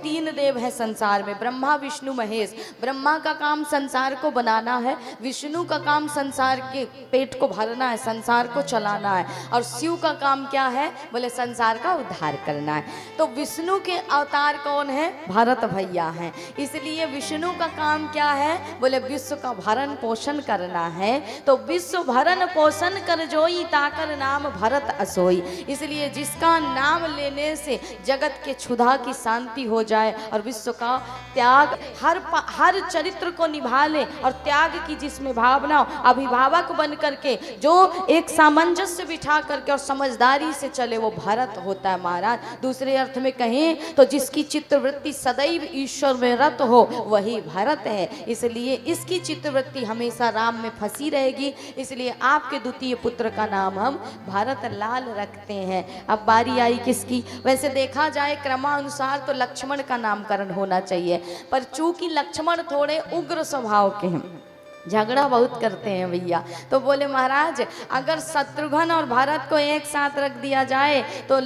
तीन देव है संसार में, ब्रह्मा विष्णु महेश। ब्रह्मा का काम संसार को बनाना है, विष्णु का काम संसार के पेट को भरना है, संसार को चलाना है, और शिव का काम क्या है? बोले संसार का उद्धार करना है। तो विष्णु के अवतार कौन है? भरत भैया हैं। इसलिए विष्णु का काम क्या है? बोले विश्व का भरण पोषण करना है। तो विश्व भरण पोषण कर जोई, ताकर नाम भरत असोई। इसलिए जिसका नाम लेने से जगत के क्षुधा की शांति हो जाए और विश्व का त्याग, हर चरित्र को निभा ले और त्याग की जिसमें भावना, अभिभावक बन करके जो एक सामंजस्य बिठा करके और समझदारी से चले, वो भरत होता है महाराज। दूसरे अर्थ में कहें तो जिसकी चित्तवृत्ति सदैव ईश्वर में रत हो वही भरत है। इसलिए इसकी चित्तवृत्ति हमेशा राम में फंसी रहेगी। इसलिए आपके द्वितीय पुत्र का नाम हम भरत लाल रखते हैं। अब बारी आई किसकी? वैसे देखा जाए क्रमानुसार तो लक्ष्मण का नामकरण होना चाहिए, पर चूंकि लक्ष्मण थोड़े उग्र स्वभाव के हैं, झगड़ा बहुत करते हैं भैया, तो बोले महाराज अगर शत्रुघ्न और भरत को एक साथ रख दिया जाए तो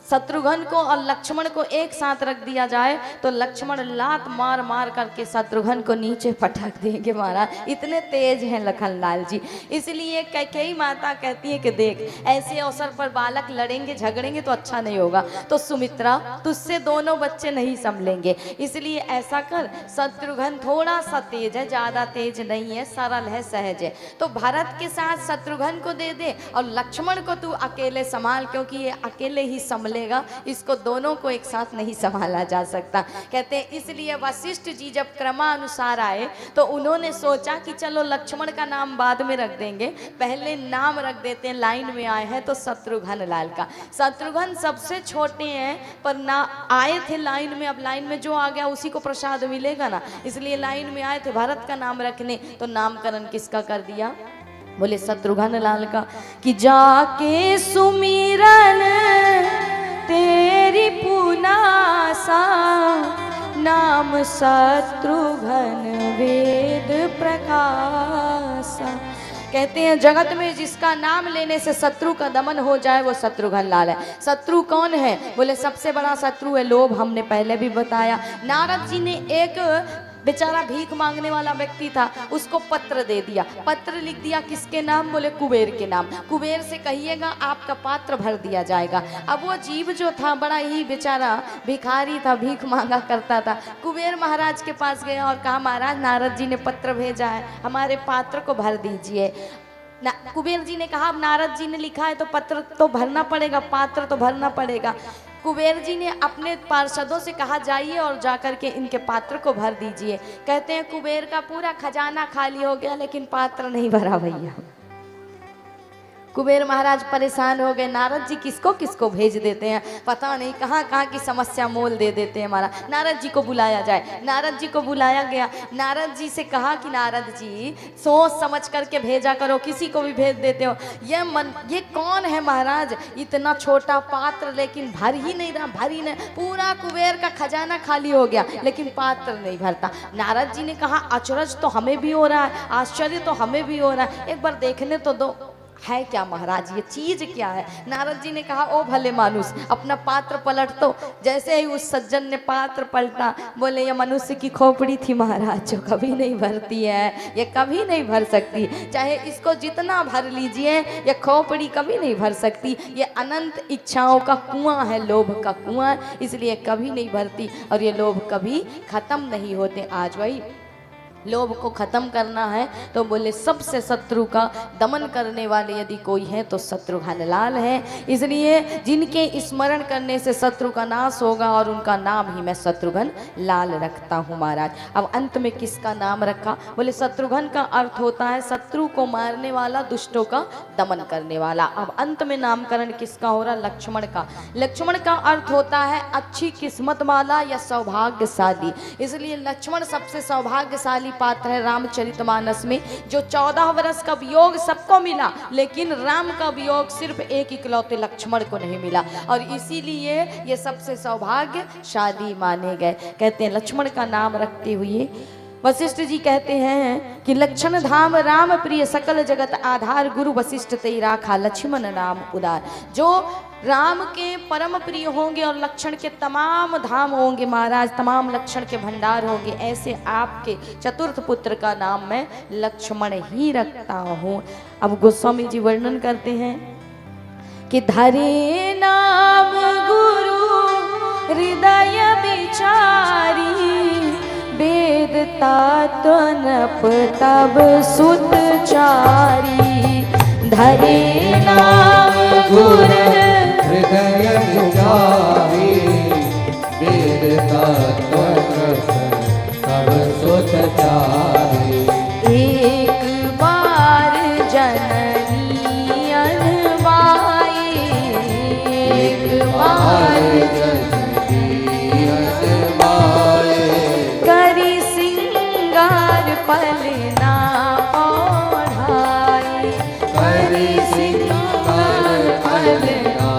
शत्रुघ्न को और लक्ष्मण को एक साथ रख दिया जाए तो लक्ष्मण लात मार मार करके शत्रुघ्न को नीचे पटक देंगे महाराज, इतने तेज हैं लखनलाल जी। इसलिए कैकेयी माता कहती है कि देख ऐसे अवसर पर बालक लड़ेंगे झगड़ेंगे तो अच्छा नहीं होगा, तो सुमित्रा तुझसे दोनों बच्चे नहीं संभलेंगे, इसलिए ऐसा कर, शत्रुघ्न थोड़ा सा तेज है, ज्यादा तेज नहीं है, सरल है, सहज है, तो भरत के साथ शत्रुघ्न को दे दे और लक्ष्मण को तू अकेले संभाल, क्योंकि ये अकेले ही संभले, इसको दोनों को एक साथ नहीं संभाला जा सकता। कहते हैं इसलिए वशिष्ठ जी जब क्रमानुसार आए तो उन्होंने सोचा कि चलो लक्ष्मण का नाम बाद में रख देंगे, पहले नाम रख देते हैं, लाइन में आए हैं तो शत्रुघ्न लाल का। शत्रुघ्न सबसे छोटे हैं पर ना आए थे लाइन में, अब लाइन में जो आ गया उसी को प्रसाद मिलेगा ना, इसलिए लाइन में आए थे भरत का नाम रखने। तो नामकरण किसका कर दिया? बोले शत्रुघ्न लाल का। कि जाके सुमिरन तेरी पुनासा, नाम शत्रुघ्न वेद प्रकाशा। कहते हैं जगत में जिसका नाम लेने से शत्रु का दमन हो जाए वो शत्रुघ्न लाल है। शत्रु कौन है? बोले सबसे बड़ा शत्रु है लोभ, हमने पहले भी बताया। नारद जी ने एक बेचारा भीख मांगने वाला व्यक्ति था, उसको पत्र दे दिया। पत्र लिख दिया किसके नाम? बोले कुबेर के नाम। कुबेर से कहिएगा आपका पात्र भर दिया जाएगा। अब वो जीव जो था बड़ा ही बेचारा भिखारी था, भीख मांगा करता था। कुबेर महाराज के पास गया और कहा महाराज नारद जी ने पत्र भेजा है, हमारे पात्र को भर दीजिए। कुबेर जी ने कहा अब नारद जी ने लिखा है तो पत्र तो भरना पड़ेगा, पात्र तो भरना पड़ेगा। कुबेर जी ने अपने पार्षदों से कहा जाइए और जाकर के इनके पात्र को भर दीजिए। कहते हैं कुबेर का पूरा खजाना खाली हो गया लेकिन पात्र नहीं भरा भैया। कुबेर महाराज परेशान हो गए, नारद जी किसको किसको भेज देते हैं, पता नहीं कहाँ कहाँ की समस्या मोल दे देते हैं हमारा। नारद जी को बुलाया जाए। नारद जी को बुलाया गया। नारद जी से कहा कि नारद जी सोच समझ करके भेजा करो, किसी को भी भेज देते हो। ये कौन है महाराज, इतना छोटा पात्र लेकिन भर ही नहीं रहा, भर ही नहीं, पूरा कुबेर का खजाना खाली हो गया लेकिन पात्र नहीं भरता। नारद जी ने कहा अचरज तो हमें भी हो रहा है, आश्चर्य तो हमें भी हो रहा है, एक बार देखने तो दो है क्या महाराज, ये चीज क्या है। नारद जी ने कहा ओ भले मानुष अपना पात्र पलट। तो जैसे ही उस सज्जन ने पात्र पलटा, बोले ये मनुष्य की खोपड़ी थी महाराज जो कभी नहीं भरती है, ये कभी नहीं भर सकती, चाहे इसको जितना भर लीजिए ये खोपड़ी कभी नहीं भर सकती। ये अनंत इच्छाओं का कुआं है, लोभ का कुआं, इसलिए कभी नहीं भरती और ये लोभ कभी खत्म नहीं होते। आज वही लोभ को खत्म करना है तो बोले सबसे शत्रु का दमन करने वाले यदि कोई है तो शत्रुघ्न लाल है। इसलिए जिनके स्मरण करने से शत्रु का नाश होगा और उनका नाम ही मैं शत्रुघ्न लाल रखता हूँ महाराज। अब अंत में किसका नाम रखा? बोले शत्रुघ्न का अर्थ होता है शत्रु को मारने वाला, दुष्टों का दमन करने वाला। अब अंत में नामकरण किसका हो रहा? लक्ष्मण का। लक्ष्मण का अर्थ होता है अच्छी किस्मत वाला या सौभाग्यशाली, इसलिए लक्ष्मण सबसे सौभाग्यशाली पात्र है रामचरितमानस में। जो 14 वर्ष का वियोग सबको मिला लेकिन राम का वियोग सिर्फ एक इकलौते लक्ष्मण को नहीं मिला और इसीलिए ये सबसे सौभाग्यशाली माने गए। कहते हैं लक्ष्मण का नाम रखते हुए वशिष्ठ जी कहते हैं कि लक्षण धाम राम प्रिय सकल जगत आधार, गुरु वशिष्ठ तेरा खा लक्ष्मण नाम उदार। जो राम के परम प्रिय होंगे और लक्षण के तमाम धाम होंगे महाराज, तमाम लक्षण के भंडार होंगे। ऐसे आपके चतुर्थ पुत्र का नाम मैं लक्ष्मण ही रखता हूँ। अब गोस्वामी जी वर्णन करते हैं कि धरे नाम गुरु हृदय विचारी, वेद तनप तब सुत चारी। धरे नाम गुरु हृदय विचारी, वेद तनप तब सुत चारी। एक बार जननी अनवाई, एक बार करी सिंगार पलना ओढ़ाई, करी सिंगार पलना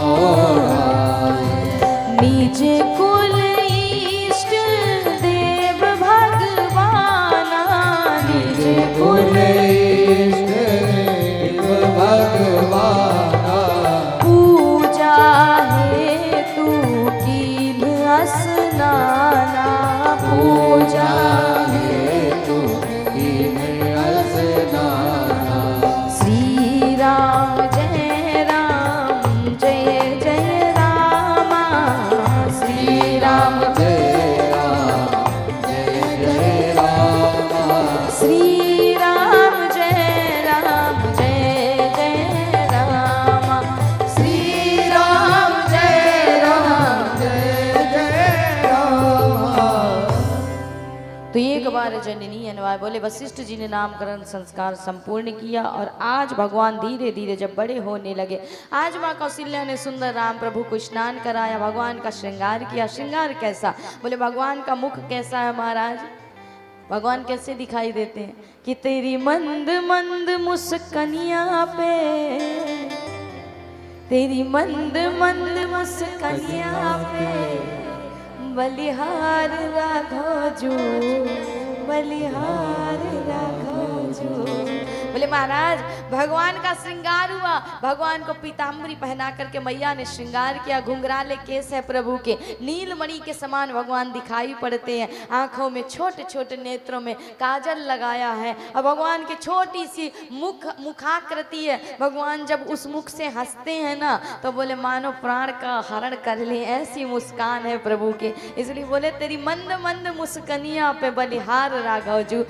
ओढ़ाई। निज कुल इष्ट देव भगवाना, निज कुल इष्ट देव भगवाना, पूजा हेतु कीन स्नाना, पूजा हेतु कीन स्नाना। श्री राम जय जय रामा, श्री राम जय जय रामा, श्री राम जय जय रामा, श्री राम जय जय रामा। तो एक बार जननी अनवाय बोले। वशिष्ठ जी ने नामकरण संस्कार संपूर्ण किया और आज भगवान धीरे धीरे जब बड़े होने लगे, आज माँ कौशल्या ने सुंदर राम प्रभु को स्नान कराया, भगवान का श्रृंगार किया। श्रृंगार कैसा? बोले भगवान का मुख कैसा है महाराज? भगवान कैसे दिखाई देते हैं कि तेरी मंद मंद मुस्कनिया पे, तेरी मंद मंद मुस्कनिया पे बलिहार राघव जू, बलिहार राघव जू। बोले महाराज भगवान का श्रृंगार हुआ, भगवान को पीताम्बरी पहना करके मैया ने श्रृंगार किया। घुंघराले केस है प्रभु के, नीलमणि के समान भगवान दिखाई पड़ते हैं। आंखों में छोटे छोटे नेत्रों में काजल लगाया है और भगवान की छोटी सी मुखाकृति है। भगवान जब उस मुख से हंसते हैं ना तो बोले मानो प्राण का हरण कर ले, ऐसी मुस्कान है प्रभु के। इसलिए बोले तेरी मंद मंद मुस्कनिया पे बलिहार राघव जू।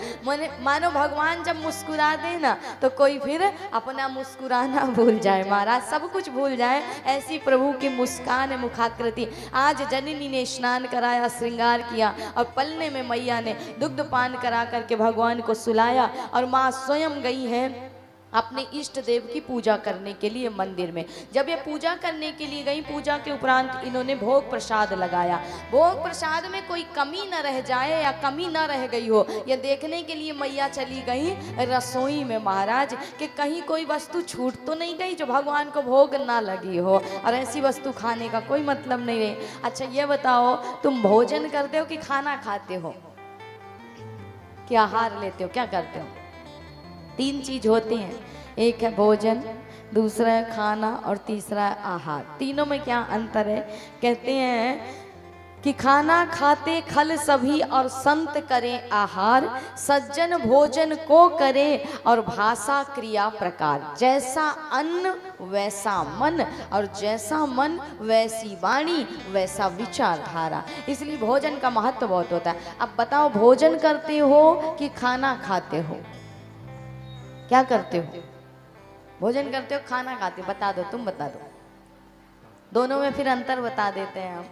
मानो भगवान जब मुस्कुरा दे ना तो कोई फिर अपना मुस्कुराना भूल जाए महाराज, सब कुछ भूल जाए, ऐसी प्रभु की मुस्कान है मुखाकृति। आज जननी ने स्नान कराया, श्रृंगार किया और पलने में मैया ने दुग्ध पान करा करके भगवान को सुलाया और माँ स्वयं गई है अपने इष्ट देव की पूजा करने के लिए मंदिर में। जब ये पूजा करने के लिए गई, पूजा के उपरांत इन्होंने भोग प्रसाद लगाया। भोग प्रसाद में कोई कमी न रह जाए या कमी न रह गई हो, ये देखने के लिए मैया चली गई रसोई में महाराज कि कहीं कोई वस्तु छूट तो नहीं गई जो भगवान को भोग ना लगी हो, और ऐसी वस्तु खाने का कोई मतलब नहीं रहे। अच्छा ये बताओ, तुम भोजन करते हो कि खाना खाते हो, कि आहार लेते हो, क्या करते हो? तीन चीज होती हैं, एक है भोजन, दूसरा है खाना और तीसरा है आहार। तीनों में क्या अंतर है? कहते हैं कि खाना खाते खल सभी और संत करें आहार, सज्जन भोजन को करे और भाषा क्रिया प्रकार। जैसा अन्न वैसा मन और जैसा मन वैसी वाणी वैसा विचारधारा। इसलिए भोजन का महत्व बहुत होता है। अब बताओ भोजन करते हो कि खाना खाते हो? क्या करते हो? भोजन करते हो खाना खाते हो? बता दो, तुम बता दो। दोनों में फिर अंतर बता देते हैं हम,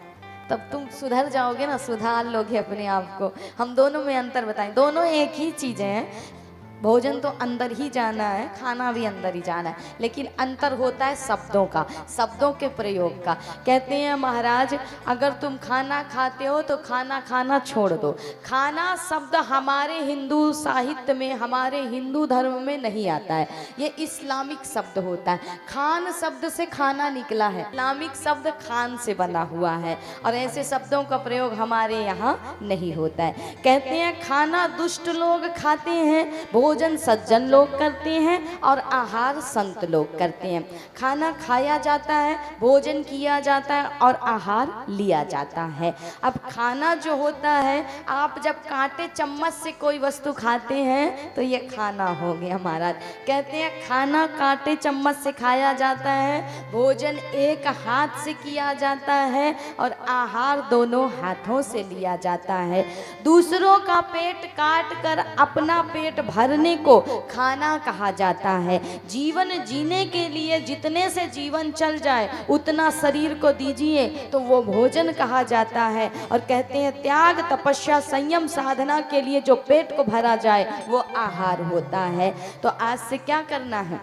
तब तुम सुधर जाओगे ना, सुधार लोगे अपने आप को। हम दोनों में अंतर बताएं, दोनों एक ही चीजें हैं। भोजन तो अंदर ही जाना है, खाना भी अंदर ही जाना है, लेकिन अंतर होता है शब्दों का, शब्दों के प्रयोग का। कहते हैं महाराज अगर तुम खाना खाते हो तो खाना खाना छोड़ दो। खाना शब्द हमारे हिंदू साहित्य में, हमारे हिंदू धर्म में नहीं आता है, ये इस्लामिक शब्द होता है। खान शब्द से खाना निकला है, इस्लामिक शब्द खान से बना हुआ है, और ऐसे शब्दों का प्रयोग हमारे यहाँ नहीं होता है। कहते हैं खाना दुष्ट लोग खाते हैं, भोजन सज्जन लोग करते हैं और आहार संत लोग करते हैं। खाना खाया जाता है, भोजन किया जाता है और आहार लिया जाता है। अब खाना जो होता है, आप जब कांटे चम्मच से कोई वस्तु खाते हैं तो ये खाना हो गया महाराज। कहते हैं खाना कांटे चम्मच से खाया जाता है, भोजन एक हाथ से किया जाता है और आहार दोनों हाथों से लिया जाता है। दूसरों का पेट काट कर अपना पेट भरने को खाना कहा जाता है। जीवन जीने के लिए जितने से जीवन चल जाए उतना शरीर को दीजिए तो वो भोजन कहा जाता है। और कहते हैं त्याग तपस्या संयम साधना के लिए जो पेट को भरा जाए वो आहार होता है। तो आज से क्या करना है?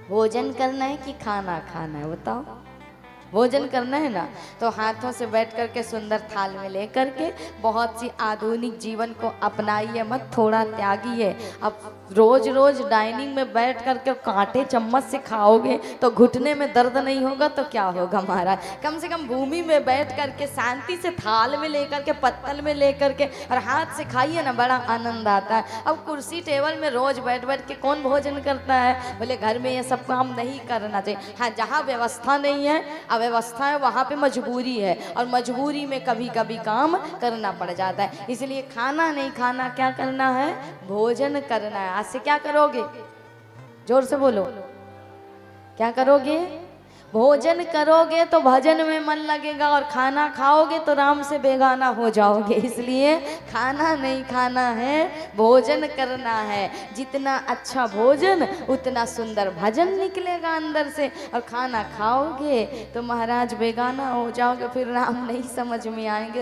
भोजन करना है कि खाना खाना है? बताओ। भोजन करना है ना, तो हाथों से बैठ करके सुंदर थाल में ले करके बहुत सी आधुनिक जीवन को अपनाइए मत, थोड़ा त्यागिए। अब रोज रोज डाइनिंग में बैठ करके कांटे चम्मच से खाओगे तो घुटने में दर्द नहीं होगा तो क्या होगा महाराज? कम से कम भूमि में बैठ करके शांति से थाल में लेकर के पत्तल में लेकर के और हाथ से खाइए ना, बड़ा आनंद आता है। अब कुर्सी टेबल में रोज बैठ बैठ के कौन भोजन करता है? बोले घर में ये सब काम नहीं करना चाहिए। हाँ, जहाँ व्यवस्था नहीं है, अव्यवस्था है, वहाँ पे मजबूरी है और मजबूरी में कभी कभी काम करना पड़ जाता है। इसलिए खाना नहीं खाना, क्या करना है? भोजन करना है। आज से क्या करोगे? जोर से बोलो, क्या करोगे? भोजन करोगे तो भजन में मन लगेगा और खाना खाओगे तो राम से बेगाना हो जाओगे। इसलिए खाना नहीं खाना है, भोजन करना है। जितना अच्छा भोजन उतना सुंदर भजन निकलेगा अंदर से। और खाना खाओगे तो महाराज बेगाना हो जाओगे, फिर राम नहीं समझ में आएंगे।